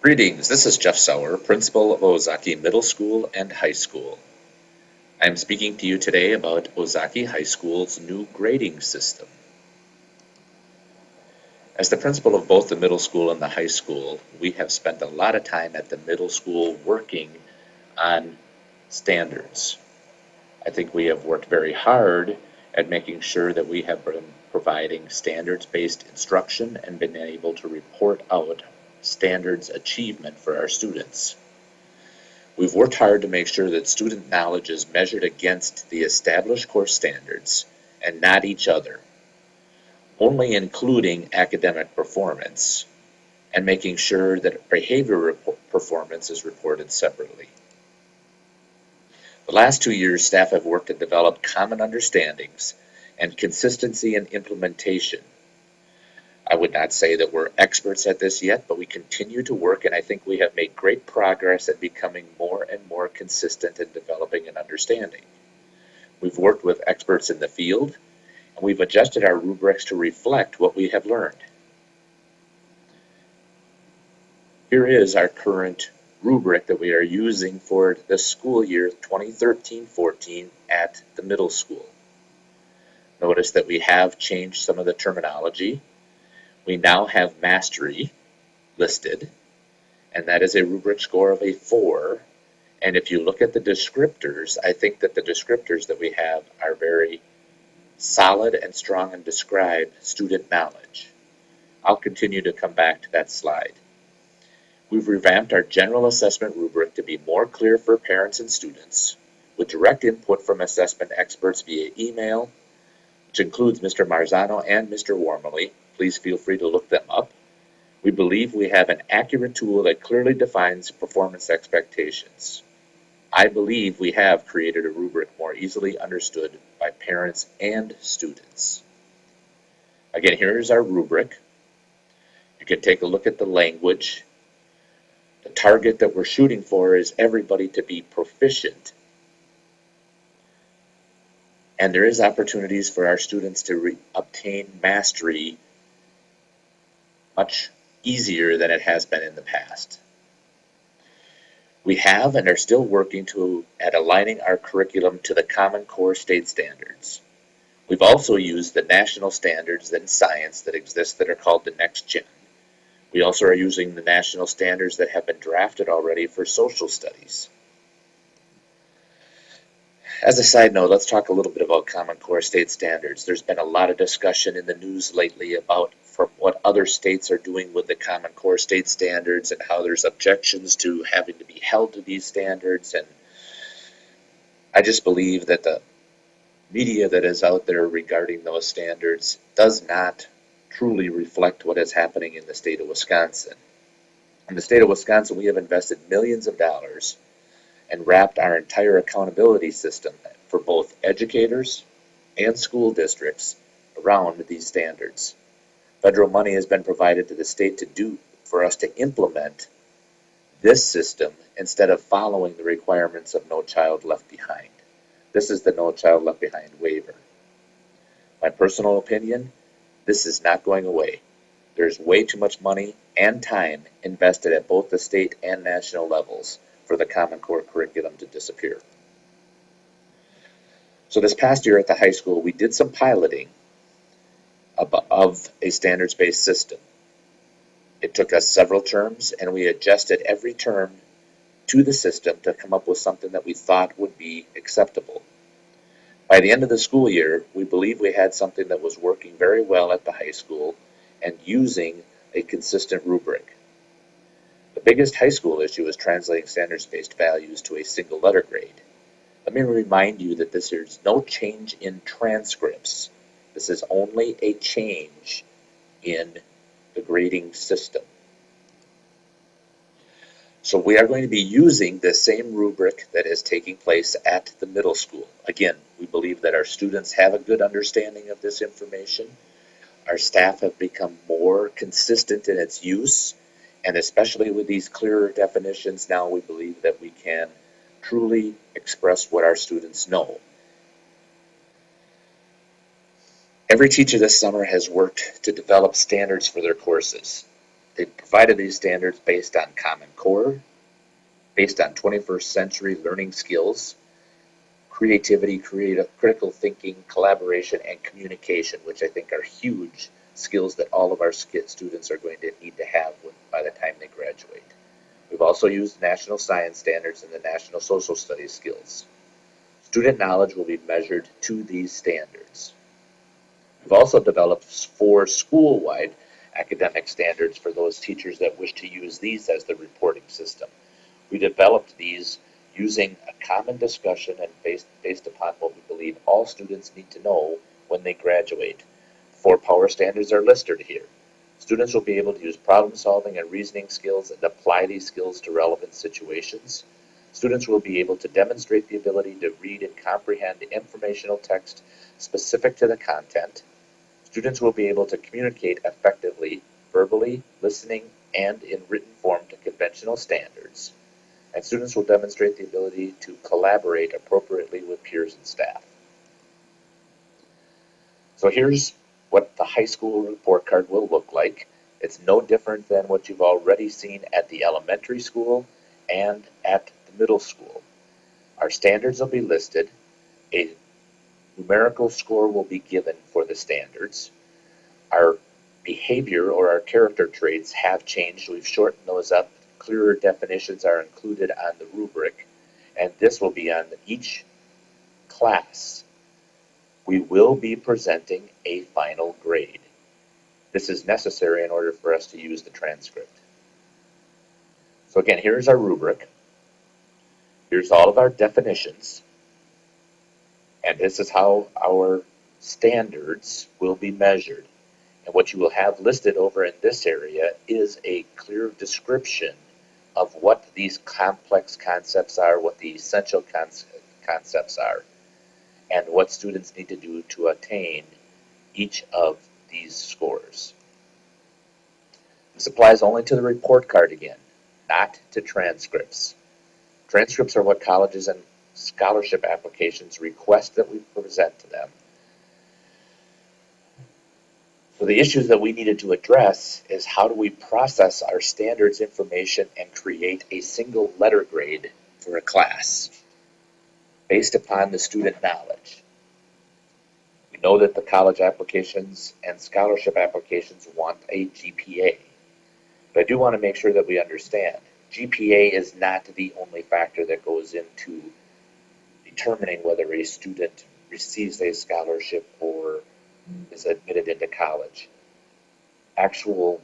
Greetings, this is Jeff Sauer, principal of Ozaukee Middle School and High School. I am speaking to you today about Ozaukee High School's new grading system. As the principal of both the middle school and the high school, we have spent a lot of time at the middle school working on standards. I think we have worked very hard at making sure that we have been providing standards-based instruction and been able to report out standards achievement for our students. We've worked hard to make sure that student knowledge is measured against the established course standards and not each other, only including academic performance and making sure that behavior performance is reported separately. The last 2 years, staff have worked to develop common understandings and consistency in implementation. I would not say that we're experts at this yet, but we continue to work, and I think we have made great progress at becoming more and more consistent in developing an understanding. We've worked with experts in the field, and we've adjusted our rubrics to reflect what we have learned. Here is our current rubric that we are using for the school year 2013-14 at the middle school. Notice that we have changed some of the terminology. We now have mastery listed, and that is a rubric score of a 4. And if you look at the descriptors, I think that the descriptors that we have are very solid and strong and describe student knowledge. I'll continue to come back to that slide. We've revamped our general assessment rubric to be more clear for parents and students, with direct input from assessment experts via email, which includes Mr. Marzano and Mr. Wormley. Please feel free to look them up. We believe we have an accurate tool that clearly defines performance expectations. I believe we have created a rubric more easily understood by parents and students. Again, here's our rubric. You can take a look at the language. The target that we're shooting for is everybody to be proficient. And there is opportunities for our students to obtain mastery much easier than it has been in the past. We have and are still working at aligning our curriculum to the Common Core state standards. We've also used the national standards in science that exist that are called the Next Gen. We also are using the national standards that have been drafted already for social studies. As a side note, let's talk a little bit about Common Core state standards. There's been a lot of discussion in the news lately about from what other states are doing with the Common Core state standards and how there's objections to having to be held to these standards. And I just believe that the media that is out there regarding those standards does not truly reflect what is happening in the state of Wisconsin. In the state of Wisconsin, we have invested millions of dollars and wrapped our entire accountability system for both educators and school districts around these standards. Federal money has been provided to the state for us to implement this system instead of following the requirements of No Child Left Behind. This is the No Child Left Behind waiver. My personal opinion, this is not going away. There's way too much money and time invested at both the state and national levels for the Common Core curriculum to disappear. So this past year at the high school, we did some piloting of a standards-based system. It took us several terms, and we adjusted every term to the system to come up with something that we thought would be acceptable. By the end of the school year, we believe we had something that was working very well at the high school and using a consistent rubric. The biggest high school issue is translating standards-based values to a single letter grade. Let me remind you that this is no change in transcripts. This is only a change in the grading system. So we are going to be using the same rubric that is taking place at the middle school. Again, we believe that our students have a good understanding of this information. Our staff have become more consistent in its use, and especially with these clearer definitions, now we believe that we can truly express what our students know. Every teacher this summer has worked to develop standards for their courses. They provided these standards based on Common Core, based on 21st century learning skills, creativity, critical thinking, collaboration, and communication, which I think are huge skills that all of our students are going to need to have by the time they graduate. We've also used national science standards and the national social studies skills. Student knowledge will be measured to these standards. We've also developed 4 school-wide academic standards for those teachers that wish to use these as the reporting system. We developed these using a common discussion and based upon what we believe all students need to know when they graduate. 4 power standards are listed here. Students will be able to use problem solving and reasoning skills and apply these skills to relevant situations. Students will be able to demonstrate the ability to read and comprehend informational text specific to the content. Students will be able to communicate effectively, verbally, listening, and in written form to conventional standards. And students will demonstrate the ability to collaborate appropriately with peers and staff. So here's what the high school report card will look like. It's no different than what you've already seen at the elementary school and at the middle school. Our standards will be listed. A numerical score will be given for the standards. Our behavior or our character traits have changed. We've shortened those up. Clearer definitions are included on the rubric, and this will be on each class. We will be presenting a final grade. This is necessary in order for us to use the transcript. So again, here's our rubric. Here's all of our definitions. And this is how our standards will be measured. And what you will have listed over in this area is a clear description of what these complex concepts are, what the essential concepts are, and what students need to do to attain each of these scores. This applies only to the report card again, not to transcripts. Transcripts are what colleges and scholarship applications request that we present to them. So the issues that we needed to address is how do we process our standards information and create a single letter grade for a class based upon the student knowledge. We know that the college applications and scholarship applications want a GPA, but I do want to make sure that we understand GPA is not the only factor that goes into determining whether a student receives a scholarship or is admitted into college. Actual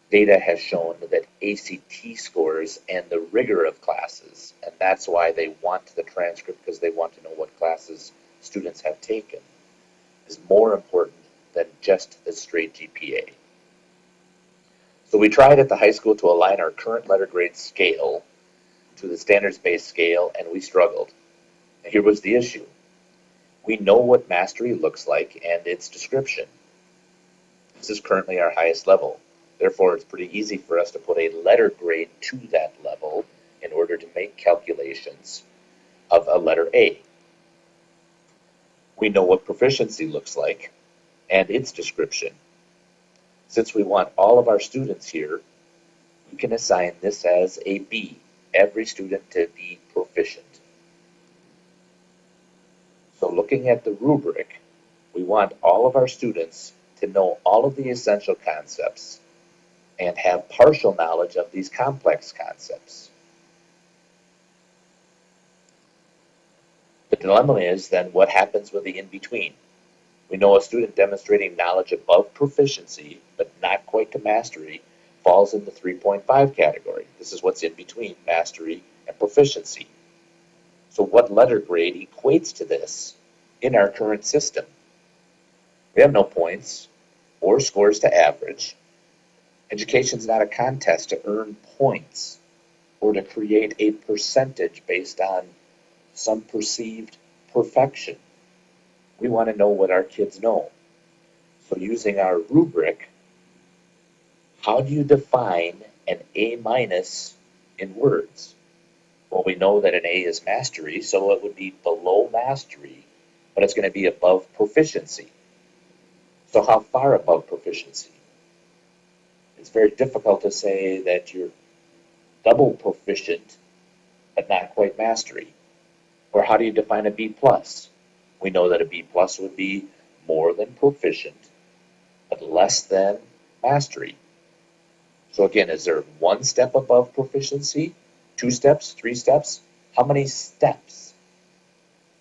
data has shown that ACT scores and the rigor of classes, and that's why they want the transcript, because they want to know what classes students have taken, is more important than just the straight GPA. So we tried at the high school to align our current letter grade scale to the standards-based scale, and we struggled. And here was the issue. We know what mastery looks like and its description. This is currently our highest level. Therefore, it's pretty easy for us to put a letter grade to that level in order to make calculations of a letter A. We know what proficiency looks like and its description. Since we want all of our students here, we can assign this as a B, every student to be proficient. So looking at the rubric, we want all of our students to know all of the essential concepts and have partial knowledge of these complex concepts. The dilemma is then what happens with the in-between. We know a student demonstrating knowledge above proficiency, but not quite to mastery, falls in the 3.5 category. This is what's in between mastery and proficiency. So what letter grade equates to this in our current system? We have no points or scores to average. Education is not a contest to earn points or to create a percentage based on some perceived perfection. We want to know what our kids know. So using our rubric, how do you define an A minus in words? Well, we know that an A is mastery, so it would be below mastery, but it's going to be above proficiency. So how far above proficiency? It's very difficult to say that you're double proficient but not quite mastery. Or how do you define a B plus? We know that a B plus would be more than proficient but less than mastery. So again, is there one step above proficiency? 2 steps? 3 steps? How many steps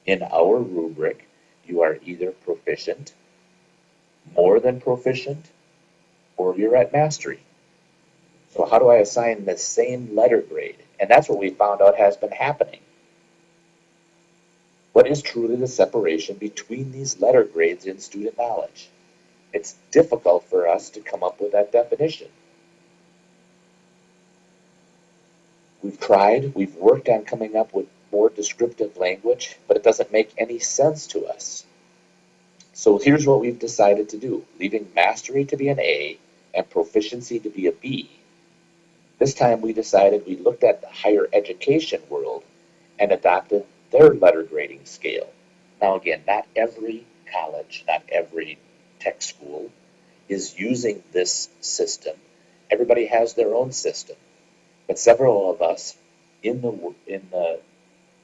in our rubric you are either proficient, more than proficient, or you're at mastery? So how do I assign the same letter grade? And that's what we found out has been happening. What is truly the separation between these letter grades in student knowledge? It's difficult for us to come up with that definition. We've tried, we've worked on coming up with more descriptive language, but it doesn't make any sense to us. So here's what we've decided to do, leaving mastery to be an A and proficiency to be a B. This time we decided we looked at the higher education world and adopted their letter grading scale. Now again, not every college, not every tech school is using this system. Everybody has their own system. But several of us in the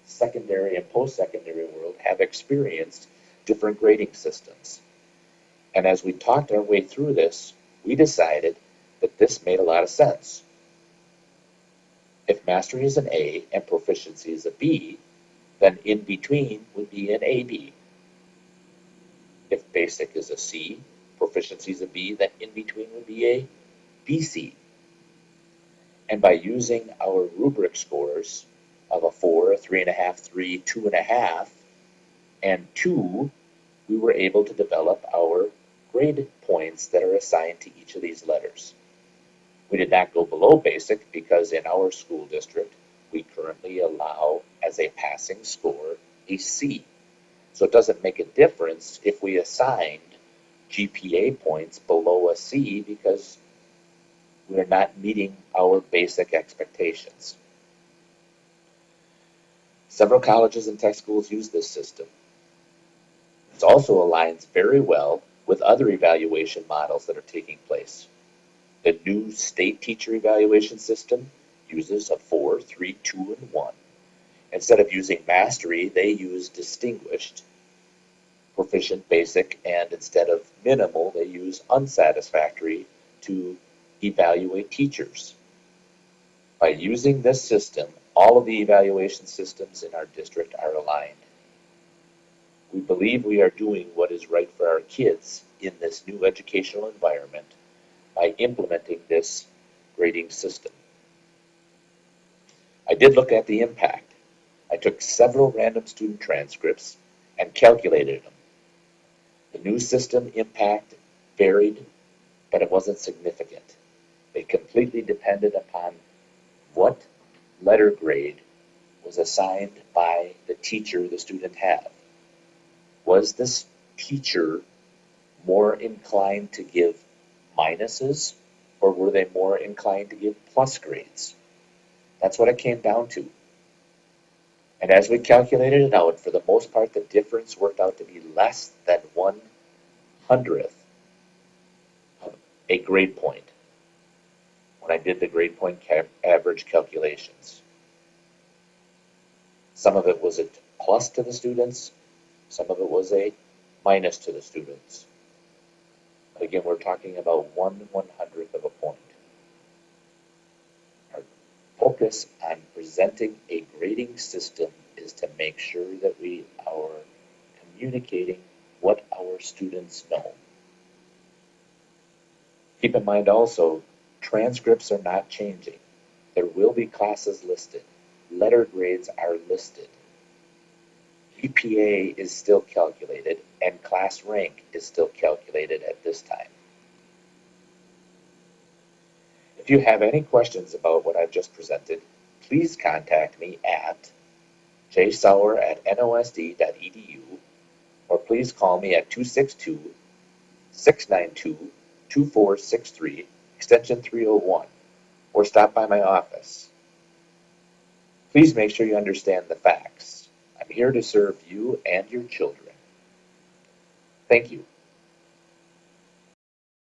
secondary and post-secondary world have experienced different grading systems. And as we talked our way through this, we decided that this made a lot of sense. If mastery is an A and proficiency is a B, then in between would be an AB. If basic is a C, proficiency is a B, then in between would be a BC. And by using our rubric scores of a 4, a 3.5, 3, 2.5, and 2, we were able to develop our grade points that are assigned to each of these letters. We did not go below basic because in our school district, we currently allow as a passing score a C. So it doesn't make a difference if we assigned GPA points below a C because we're not meeting our basic expectations. Several colleges and tech schools use this system. It also aligns very well with other evaluation models that are taking place. The new state teacher evaluation system uses a 4, 3, 2, and 1. Instead of using mastery, they use distinguished, proficient, basic, and instead of minimal, they use unsatisfactory to evaluate teachers. By using this system, all of the evaluation systems in our district are aligned. We believe we are doing what is right for our kids in this new educational environment by implementing this grading system. I did look at the impact. I took several random student transcripts and calculated them. The new system impact varied, but it wasn't significant. It completely depended upon what letter grade was assigned by the teacher the student had. Was this teacher more inclined to give minuses, or were they more inclined to give plus grades? That's what it came down to. And as we calculated it out, for the most part, the difference worked out to be less than 1/100th of a grade point when I did the grade point average calculations. Some of it was a plus to the students, some of it was a minus to the students. But again, we're talking about 1/100th of a point. Our focus on presenting a grading system is to make sure that we are communicating what our students know. Keep in mind also, transcripts are not changing. There will be classes listed. Letter grades are listed. GPA is still calculated, and class rank is still calculated at this time. If you have any questions about what I've just presented, please contact me at jsauer@nosd.edu, or please call me at 262-692-2463, extension 301, or stop by my office. Please make sure you understand the facts. I'm here to serve you and your children. Thank you.